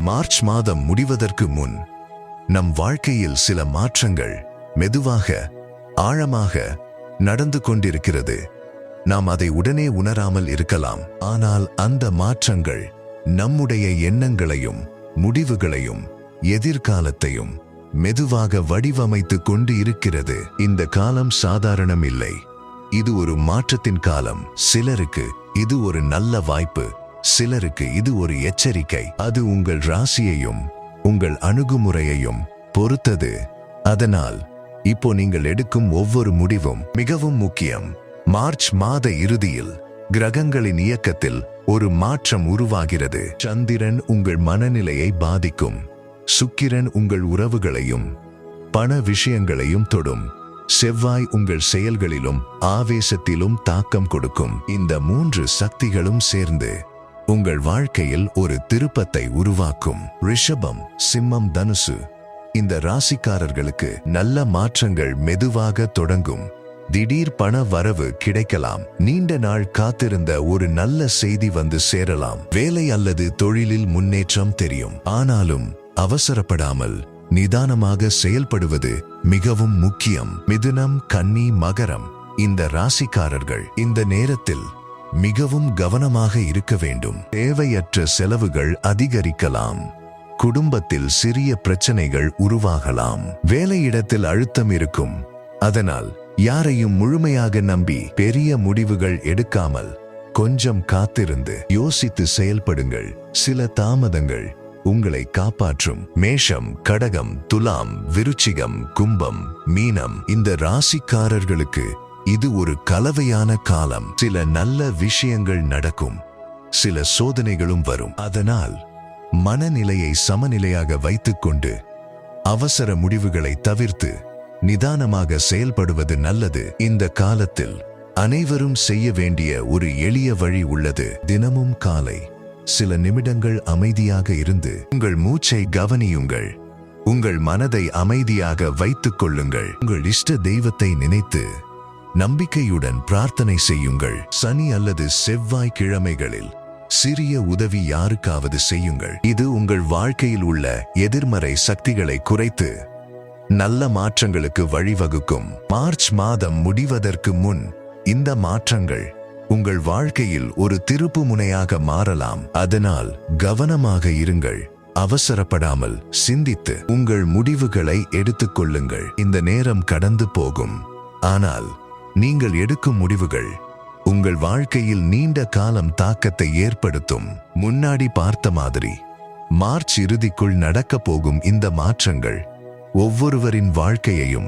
March மாதம் முடிவதற்கு முன் நம் வாழ்க்கையில் சில மாற்றங்கள் மெதுவாக ஆழமாக நடந்து கொண்டிருக்கிறது. நாம் அதை உடனே உணராமல் இருக்கலாம். ஆனால் அந்த மாற்றங்கள் நம்முடைய எண்ணங்களையும் முடிவுகளையும் எதிர்காலத்தையும் மெதுவாக வடிவமைத்து கொண்டு இருக்கிறது. இந்த காலம் சாதாரணம் இல்லை. இது ஒரு மாற்றத்தின் காலம். சிலருக்கு இது ஒரு நல்ல வாய்ப்பு, சிலருக்கு இது ஒரு எச்சரிக்கை. அது உங்கள் ராசியையும் உங்கள் அணுகுமுறையையும் பொறுத்தது. அதனால் இப்போ நீங்கள் எடுக்கும் ஒவ்வொரு முடிவும் மிகவும் முக்கியம். மார்ச் மாத இறுதியில் கிரகங்களின் இயக்கத்தில் ஒரு மாற்றம் உருவாகிறது. சந்திரன் உங்கள் மனநிலையை பாதிக்கும். சுக்கிரன் உங்கள் உறவுகளையும் பண விஷயங்களையும் தொடும். செவ்வாய் உங்கள் செயல்களிலும் ஆவேசத்திலும் தாக்கம் கொடுக்கும். இந்த 3 சக்திகளும் சேர்ந்து உங்கள் வாழ்க்கையில் ஒரு திருப்பத்தை உருவாக்கும். ரிஷபம், சிம்மம், தனுசு இந்த ராசிக்காரர்களுக்கு நல்ல மாற்றங்கள் மெதுவாக தொடங்கும். திடீர் பண வரவு கிடைக்கலாம். நீண்ட நாள் காத்திருந்த ஒரு நல்ல செய்தி வந்து சேரலாம். வேலை அல்லது தொழிலில் முன்னேற்றம் தெரியும். ஆனாலும் அவசரப்படாமல் நிதானமாக செயல்படுவது மிகவும் முக்கியம். மிதுனம், கன்னி, மகரம் இந்த ராசிக்காரர்கள் இந்த நேரத்தில் மிகவும் கவனமாக இருக்க வேண்டும். தேவையற்ற செலவுகள் அதிகரிக்கலாம். குடும்பத்தில் சிறிய பிரச்சனைகள் உருவாகலாம். வேலையிடத்தில் அழுத்தம் இருக்கும். அதனால் யாரையும் முழுமையாக நம்பி பெரிய முடிவுகள் எடுக்காமல் கொஞ்சம் காத்திருந்து யோசித்து செயல்படுங்கள். சில தாமதங்கள் உங்களை காப்பாற்றும். மேஷம், கடகம், துலாம், விருச்சிகம், கும்பம், மீனம் இந்த ராசிக்காரர்களுக்கு இது ஒரு கலவையான காலம். சில நல்ல விஷயங்கள் நடக்கும், சில சோதனைகளும் வரும். அதனால் மனநிலையை சமநிலையாக வைத்துக்கொண்டு அவசர முடிவுகளை தவிர்த்து நிதானமாக செயல்படுவது நல்லது. இந்த காலத்தில் அனைவரும் செய்ய வேண்டிய ஒரு எளிய வழி உள்ளது. தினமும் காலை சில நிமிடங்கள் அமைதியாக இருந்து உங்கள் மூச்சை கவனியுங்கள். உங்கள் மனதை அமைதியாக வைத்துக் கொள்ளுங்கள். உங்கள் இஷ்ட தெய்வத்தை நினைத்து நம்பிக்கையுடன் பிரார்த்தனை செய்யுங்கள். சனி அல்லது செவ்வாய் கிழமைகளில் சிறிய உதவி யாருக்காவது செய்யுங்கள். இது உங்கள் வாழ்க்கையில் உள்ள எதிர்மறை சக்திகளை குறைத்து நல்ல மாற்றங்களுக்கு வழிவகுக்கும். மார்ச் மாதம் முடிவதற்கு முன் இந்த மாற்றங்கள் உங்கள் வாழ்க்கையில் ஒரு திருப்பு முனையாக மாறலாம். அதனால் கவனமாக இருங்கள். அவசரப்படாமல் சிந்தித்து உங்கள் முடிவுகளை எடுத்துக்கொள்ளுங்கள். இந்த நேரம் கடந்து போகும். ஆனால் நீங்கள் எடுக்கும் முடிவுகள் உங்கள் வாழ்க்கையில் நீண்ட காலம் தாக்கத்தை ஏற்படுத்தும். முன்னாடி பார்த்த மாதிரி மார்ச் இறுதிக்குள் நடக்கப் போகும் இந்த மாற்றங்கள் ஒவ்வொருவரின் வாழ்க்கையையும்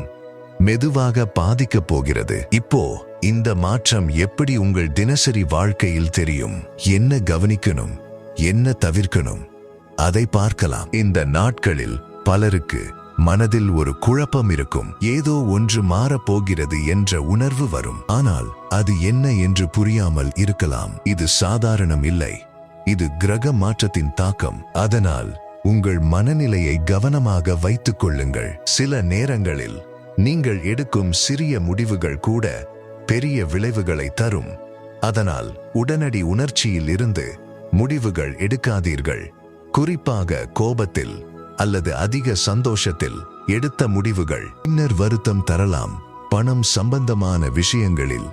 மெதுவாக பாதிக்கப் போகிறது. இப்போ இந்த மாற்றம் எப்படி உங்கள் தினசரி வாழ்க்கையில் தெரியும்? என்ன கவனிக்கணும், என்ன தவிர்க்கணும், அதை பார்க்கலாம். இந்த நாட்களில் பலருக்கு மனதில் ஒரு குழப்பம் இருக்கும். ஏதோ ஒன்று மாறப்போகிறது என்ற உணர்வு வரும். ஆனால் அது என்ன என்று புரியாமல் இருக்கலாம். இது சாதாரணம் இல்லை. இது கிரக மாற்றத்தின் தாக்கம். அதனால் உங்கள் மனநிலையை கவனமாக வைத்துக் கொள்ளுங்கள். சில நேரங்களில் நீங்கள் எடுக்கும் சிறிய முடிவுகள் கூட பெரிய விளைவுகளை தரும். அதனால் உடனடி உணர்ச்சியில் இருந்து முடிவுகள் எடுக்காதீர்கள். குறிப்பாக கோபத்தில் அல்லது அதிக சந்தோஷத்தில் எடுத்த முடிவுகள் பின்னர் வருத்தம் தரலாம். பணம் சம்பந்தமான விஷயங்களில்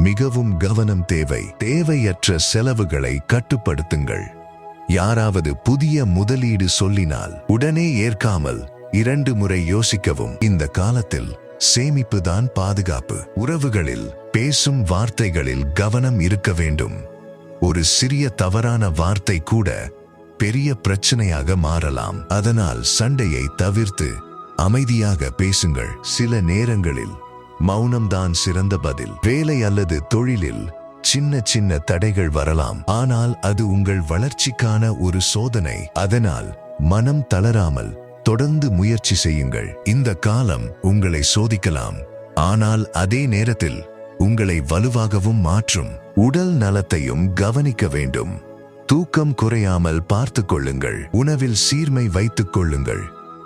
மிகவும் கவனம் தேவை. தேவையற்ற செலவுகளை கட்டுப்படுத்துங்கள். யாராவது புதிய முதலீடு சொல்லினால் உடனே ஏற்காமல் 2 முறை யோசிக்கவும். இந்த காலத்தில் சேமிப்புதான் பாதுகாப்பு. உறவுகளில் பேசும் வார்த்தைகளில் கவனம் இருக்க வேண்டும். ஒரு சிறிய தவறான வார்த்தை கூட பெரிய பிரச்சனையாக மாறலாம். அதனால் சண்டையை தவிர்த்து அமைதியாக பேசுங்கள். சில நேரங்களில் மௌனம்தான் சிறந்த பதில். வேலை அல்லது தொழிலில் சின்ன சின்ன தடைகள் வரலாம். ஆனால் அது உங்கள் வளர்ச்சிக்கான ஒரு சோதனை. அதனால் மனம் தளராமல் தொடர்ந்து முயற்சி செய்யுங்கள். இந்த காலம் உங்களை சோதிக்கலாம். ஆனால் அதே நேரத்தில் உங்களை வலுவாகவும் மாற்றும். உடல் நலத்தையும் கவனிக்க வேண்டும். தூக்கம் குறையாமல் பார்த்துக் கொள்ளுங்கள். உணவில் சீர்மை வைத்துக் கொள்ளுங்கள்.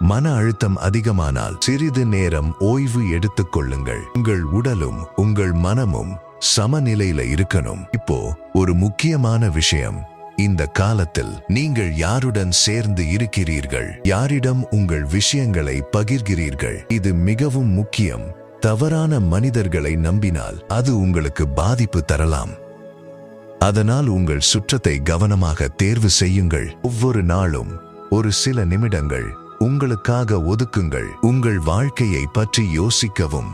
மன அழுத்தம் அதிகமானால் சிறிது நேரம் ஓய்வு எடுத்துக் கொள்ளுங்கள். உங்கள் உடலும் உங்கள் மனமும் சமநிலையில இருக்கணும். இப்போ ஒரு முக்கியமான விஷயம். இந்த காலத்தில் நீங்கள் யாருடன் சேர்ந்து இருக்கிறீர்கள், யாரிடம் உங்கள் விஷயங்களை பகிர்கிறீர்கள், இது மிகவும் முக்கியம். தவறான மனிதர்களை நம்பினால் அது உங்களுக்கு பாதிப்பு தரலாம். அதனால் உங்கள் சுற்றத்தை கவனமாக தேர்வு செய்யுங்கள். ஒவ்வொரு நாளும் ஒரு சில நிமிடங்கள் உங்களுக்காக ஒதுக்குங்கள். உங்கள் வாழ்க்கையை பற்றி யோசிக்கவும்,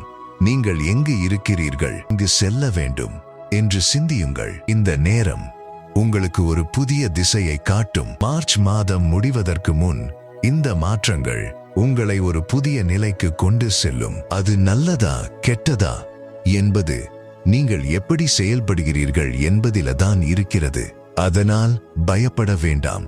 நீங்கள் எங்கு இருக்கிறீர்கள், இங்கு செல்ல வேண்டும் என்று சிந்தியுங்கள். இந்த நேரம் உங்களுக்கு ஒரு புதிய திசையை காட்டும். மார்ச் மாதம் முடிவதற்கு முன் இந்த மாற்றங்கள் உங்களை ஒரு புதிய நிலைக்கு கொண்டு செல்லும். அது நல்லதா கெட்டதா என்பது நீங்கள் எப்படி செயல்படுகிறீர்கள் என்பதில்தான் இருக்கிறது. அதனால் பயப்பட வேண்டாம்.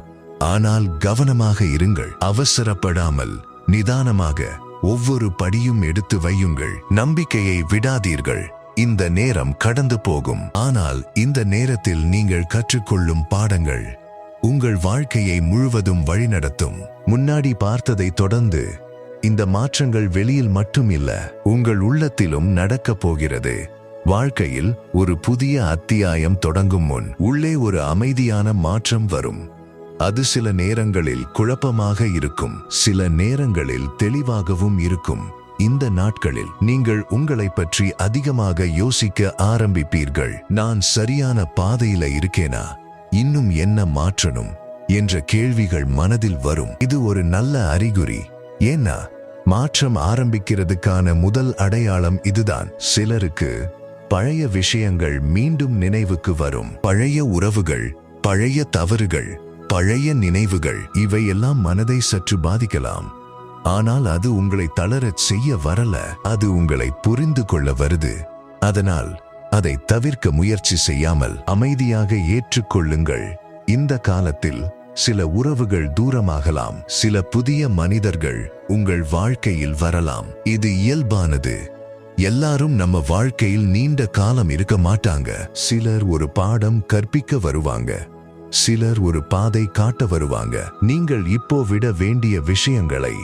ஆனால் கவனமாக இருங்கள். அவசரப்படாமல் நிதானமாக ஒவ்வொரு படியும் எடுத்து வையுங்கள். நம்பிக்கையை விடாதீர்கள். இந்த நேரம் கடந்து போகும். ஆனால் இந்த நேரத்தில் நீங்கள் கற்றுக்கொள்ளும் பாடங்கள் உங்கள் வாழ்க்கையை முழுவதும் வழிநடத்தும். முன்னாடி பார்த்ததை தொடர்ந்து இந்த மாற்றங்கள் வெளியில் மட்டும் இல்ல, உங்கள் உள்ளத்திலும் நடக்கப் போகிறது. வாழ்க்கையில் ஒரு புதிய அத்தியாயம் தொடங்கும் முன் உள்ளே ஒரு அமைதியான மாற்றம் வரும். அது சில நேரங்களில் குழப்பமாக இருக்கும், சில நேரங்களில் தெளிவாகவும் இருக்கும். இந்த நாட்களில் நீங்கள் உங்களை பற்றி அதிகமாக யோசிக்க ஆரம்பிப்பீர்கள். நான் சரியான பாதையில இருக்கேனா, இன்னும் என்ன மாற்றணும் என்ற கேள்விகள் மனதில் வரும். இது ஒரு நல்ல அறிகுறி. ஏன்னா மாற்றம் ஆரம்பிக்கிறதுக்கான முதல் அடையாளம் இதுதான். சிலருக்கு பழைய விஷயங்கள் மீண்டும் நினைவுக்கு வரும். பழைய உறவுகள், பழைய தவறுகள், பழைய நினைவுகள், இவையெல்லாம் மனதை சற்று பாதிக்கலாம். ஆனால் அது உங்களை தளரச் செய்ய வரல, அது உங்களை புரிந்து கொள்ள வருது. அதனால் அதை தவிர்க்க முயற்சி செய்யாமல் அமைதியாக ஏற்றுக்கொள்ளுங்கள். இந்த காலத்தில் சில உறவுகள் தூரமாகலாம், சில புதிய மனிதர்கள் உங்கள் வாழ்க்கையில் வரலாம். இது இயல்பானது. எல்லாரும் நம்ம வாழ்க்கையில் நீண்ட காலம் இருக்க மாட்டாங்க. சிலர் ஒரு பாடம் கற்பிக்க வருவாங்க, சிலர் ஒரு பாதை காட்ட வருவாங்க. நீங்கள் இப்போ விட வேண்டிய விஷயங்களை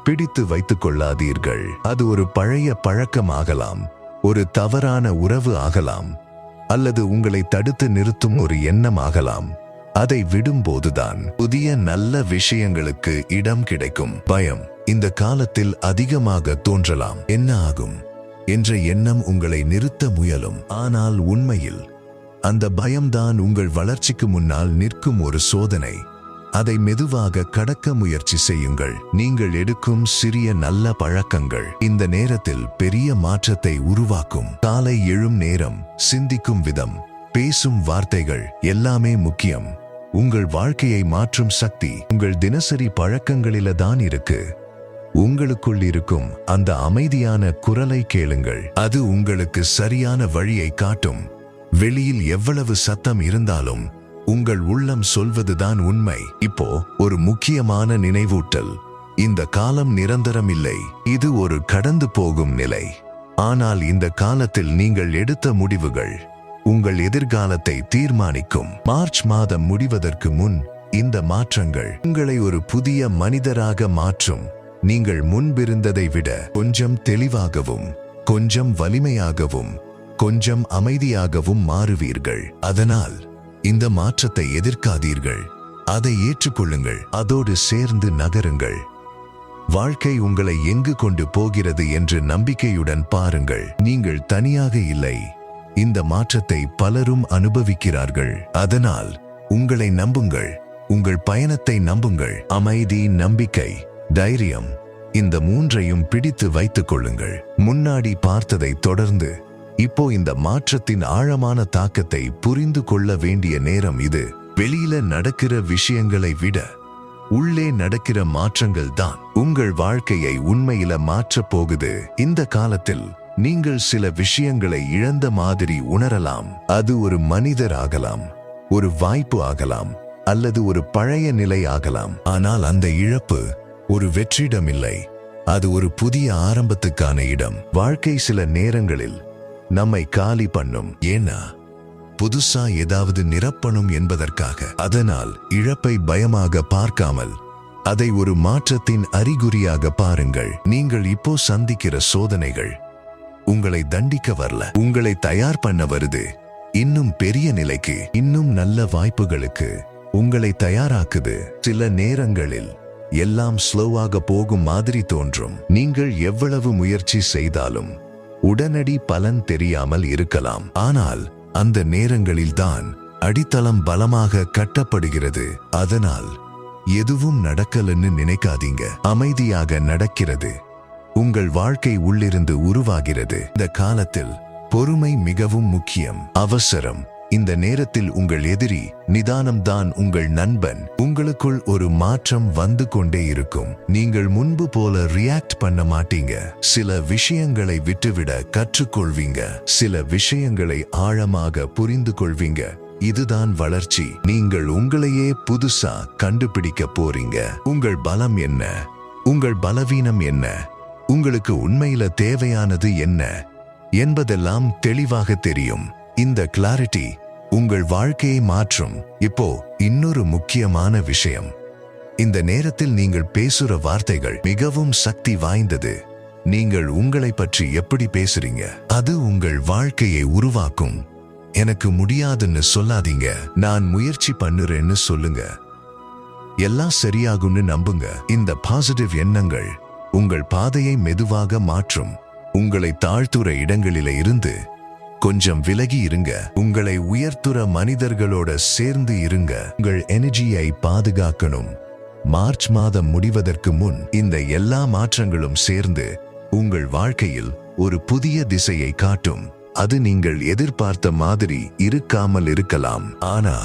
பிடித்து வைத்துக் கொள்ளாதீர்கள். அது ஒரு பழைய பழக்கமாகலாம், ஒரு தவறான உறவு ஆகலாம், அல்லது உங்களை தடுத்து நிறுத்தும் ஒரு எண்ணம் ஆகலாம். அதை விடும்போதுதான் புதிய நல்ல விஷயங்களுக்கு இடம் கிடைக்கும். பயம் இந்த காலத்தில் அதிகமாக தோன்றலாம். என்ன ஆகும் என்ற எண்ணம் உங்களை நிறுத்த முயலும். ஆனால் உண்மையில் அந்த பயம்தான் உங்கள் வளர்ச்சிக்கு முன்னால் நிற்கும் ஒரு சோதனை. அதை மெதுவாக கடக்க முயற்சி செய்யுங்கள். நீங்கள் எடுக்கும் சிறிய நல்ல பழக்கங்கள் இந்த நேரத்தில் பெரிய மாற்றத்தை உருவாக்கும். காலை எழும் நேரம், சிந்திக்கும் விதம், பேசும் வார்த்தைகள் எல்லாமே முக்கியம். உங்கள் வாழ்க்கையை மாற்றும் சக்தி உங்கள் தினசரி பழக்கங்களில தான் இருக்கு. உங்களுக்குள் இருக்கும் அந்த அமைதியான குரலை கேளுங்கள். அது உங்களுக்கு சரியான வழியை காட்டும். வெளியில் எவ்வளவு சத்தம் இருந்தாலும் உங்கள் உள்ளம் சொல்வதுதான் உண்மை. இப்போ ஒரு முக்கியமான நினைவூட்டல். இந்த காலம் நிரந்தரம் இல்லை, இது ஒரு கடந்து போகும் நிலை. ஆனால் இந்த காலத்தில் நீங்கள் எடுத்த முடிவுகள் உங்கள் எதிர்காலத்தை தீர்மானிக்கும். மார்ச் மாதம் முடிவதற்கு முன் இந்த மாற்றங்கள் உங்களை ஒரு புதிய மனிதராக மாற்றும். நீங்கள் முன்பிருந்ததை விட கொஞ்சம் தெளிவாகவும், கொஞ்சம் வலிமையாகவும், கொஞ்சம் அமைதியாகவும் மாறுவீர்கள். அதனால் இந்த மாற்றத்தை எதிர்க்காதீர்கள், அதை ஏற்றுக்கொள்ளுங்கள். அதோடு சேர்ந்து நகருங்கள். வாழ்க்கை உங்களை எங்கு கொண்டு போகிறது என்று நம்பிக்கையுடன் பாருங்கள். நீங்கள் தனியாக இல்லை. இந்த மாற்றத்தை பலரும் அனுபவிக்கிறார்கள். அதனால் உங்களை நம்புங்கள், உங்கள் பயணத்தை நம்புங்கள். அமைதி, நம்பிக்கை, தைரியம், இந்த மூன்றையும் பிடித்து வைத்துக் கொள்ளுங்கள். முன்னாடி பார்த்ததை தொடர்ந்து இப்போ இந்த மாற்றத்தின் ஆழமான தாக்கத்தை புரிந்து கொள்ள வேண்டிய நேரம் இது. வெளியில நடக்கிற விஷயங்களை விட உள்ளே நடக்கிற மாற்றங்கள் தான் உங்கள் வாழ்க்கையை உண்மையில மாற்றப் போகுது. இந்த காலத்தில் நீங்கள் சில விஷயங்களை இழந்த மாதிரி உணரலாம். அது ஒரு மனிதர் ஆகலாம், ஒரு வாய்ப்பு ஆகலாம், அல்லது ஒரு பழைய நிலை ஆகலாம். ஆனால் அந்த இழப்பு ஒரு வெற்றிடம் இல்லை, அது ஒரு புதிய ஆரம்பத்துக்கான இடம். வாழ்க்கை சில நேரங்களில் நம்மை காலி பண்ணும். ஏன்னா புதுசா ஏதாவது நிரப்பணும் என்பதற்காக. அதனால் இழப்பை பயமாக பார்க்காமல் அதை ஒரு மாற்றத்தின் அறிகுறியாக பாருங்கள். நீங்கள் இப்போ சந்திக்கிற சோதனைகள் உங்களை தண்டிக்க வரல, உங்களை தயார் பண்ண வருது. இன்னும் பெரிய நிலைக்கு, இன்னும் நல்ல வாய்ப்புகளுக்கு. உங்களை தயாராக்குது. சில நேரங்களில் எல்லாம் ஸ்லோவாக போகும் மாதிரி தோன்றும். நீங்கள் எவ்வளவு முயற்சி செய்தாலும் உடனடி பலன் தெரியாமல் இருக்கலாம். ஆனால் அந்த நேரங்களில்தான் அடித்தளம் பலமாக கட்டப்படுகிறது. அதனால் எதுவும் நடக்கலன்னு நினைக்காதீங்க. அமைதியாக நடக்கிறது. உங்கள் வாழ்க்கை உள்ளிருந்து உருவாகிறது. இந்த காலத்தில் பொறுமை மிகவும் முக்கியம். அவசரம் இந்த நேரத்தில் உங்கள் எதிரி, நிதானம்தான் உங்கள் நண்பன். உங்களுக்குள் ஒரு மாற்றம் வந்து கொண்டே இருக்கும். நீங்கள் முன்பு போல ரியாக்ட் பண்ண மாட்டீங்க. சில விஷயங்களை விட்டுவிட கற்றுக்கொள்வீங்க. சில விஷயங்களை ஆழமாக புரிந்து கொள்வீங்க. இதுதான் வளர்ச்சி. நீங்கள் உங்களையே புதுசா கண்டுபிடிக்க போறீங்க. உங்கள் பலம் என்ன? உங்கள் பலவீனம் என்ன? உங்களுக்கு உண்மையில தேவையானது என்ன என்பதெல்லாம் தெளிவாக தெரியும். இந்த கிளாரிட்டி உங்கள் வாழ்க்கையை மாற்றும். இப்போ இன்னொரு முக்கியமான விஷயம். இந்த நேரத்தில் நீங்கள் பேசுற வார்த்தைகள் மிகவும் சக்தி வாய்ந்தது. நீங்கள் உங்களை பற்றி எப்படி பேசுறீங்க, அது உங்கள் வாழ்க்கையை உருவாக்கும். எனக்கு முடியாதுன்னு சொல்லாதீங்க. நான் முயற்சி பண்ணுறேன்னு சொல்லுங்க. எல்லாம் சரியாகும்னு நம்புங்க. இந்த பாசிட்டிவ் எண்ணங்கள் உங்கள் பாதையை மெதுவாக மாற்றும். உங்களை தாழ்த்துற இடங்களில இருந்து கொஞ்சம் விலகி இருங்க. உங்களை உயர்த்துற மனிதர்களோட சேர்ந்து இருங்க. உங்கள் எனர்ஜியை பாதுகாக்கணும். மார்ச் மாதம் முடிவதற்கு முன் இந்த எல்லா மாற்றங்களும் சேர்ந்து உங்கள் வாழ்க்கையில் ஒரு புதிய திசையை காட்டும். அது நீங்கள் எதிர்பார்த்த மாதிரி இருக்காமல் இருக்கலாம், ஆனா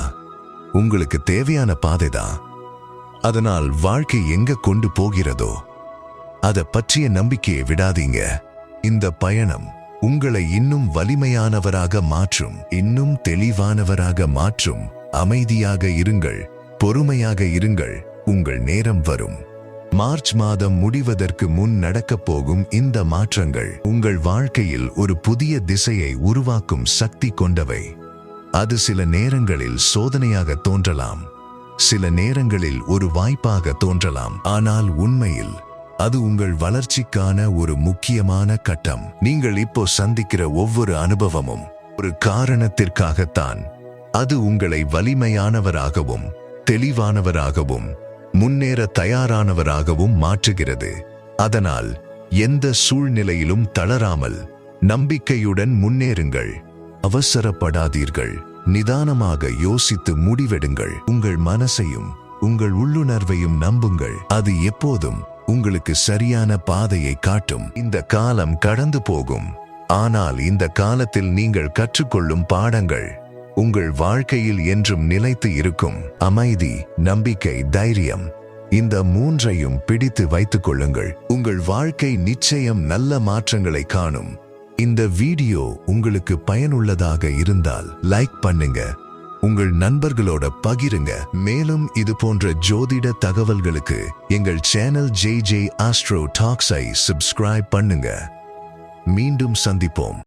உங்களுக்கு தேவையான பாதைதான். அதனால் வாழ்க்கை எங்க கொண்டு போகிறதோ அதை பற்றிய நம்பிக்கையை விடாதீங்க. இந்த பயணம் உங்களை இன்னும் வலிமையானவராக மாற்றும், இன்னும் தெளிவானவராக மாற்றும். அமைதியாக இருங்கள், பொறுமையாக இருங்கள். உங்கள் நேரம் வரும். மார்ச் மாதம் முடிவதற்கு முன் நடக்கப் போகும் இந்த மாற்றங்கள் உங்கள் வாழ்க்கையில் ஒரு புதிய திசையை உருவாக்கும் சக்தி கொண்டவை. அது சில நேரங்களில் சோதனையாக தோன்றலாம், சில நேரங்களில் ஒரு வாய்ப்பாக தோன்றலாம். ஆனால் உண்மையில் அது உங்கள் வளர்ச்சிக்கான ஒரு முக்கியமான கட்டம். நீங்கள் இப்போ சந்திக்கிற ஒவ்வொரு அனுபவமும் ஒரு காரணத்திற்காகத்தான். அது உங்களை வலிமையானவராகவும் தெளிவானவராகவும் முன்னேற தயாரானவராகவும் மாற்றுகிறது. அதனால் எந்த சூழ்நிலையிலும் தளராமல் நம்பிக்கையுடன் முன்னேறுங்கள். அவசரப்படாதீர்கள். நிதானமாக யோசித்து முடிவெடுங்கள். உங்கள் மனசையும் உங்கள் உள்ளுணர்வையும் நம்புங்கள். அது எப்போதும் உங்களுக்கு சரியான பாதையை காட்டும். இந்த காலம் கடந்து போகும், ஆனால் இந்த காலத்தில் நீங்கள் கற்றுக்கொள்ளும் பாடங்கள் உங்கள் வாழ்க்கையில் என்றும் நிலைத்து இருக்கும். அமைதி, நம்பிக்கை, தைரியம், இந்த மூன்றையும் பிடித்து வைத்துக் கொள்ளுங்கள். உங்கள் வாழ்க்கை நிச்சயம் நல்ல மாற்றங்களை காணும். இந்த வீடியோ உங்களுக்கு பயனுள்ளதாக இருந்தால் லைக் பண்ணுங்க, உங்கள் நண்பர்களோட பகிருங்க. மேலும் இது போன்ற ஜோதிட தகவல்களுக்கு எங்கள் சேனல் JJ Astro Talks ஐ சப்ஸ்கிரைப் பண்ணுங்க. மீண்டும் சந்திப்போம்.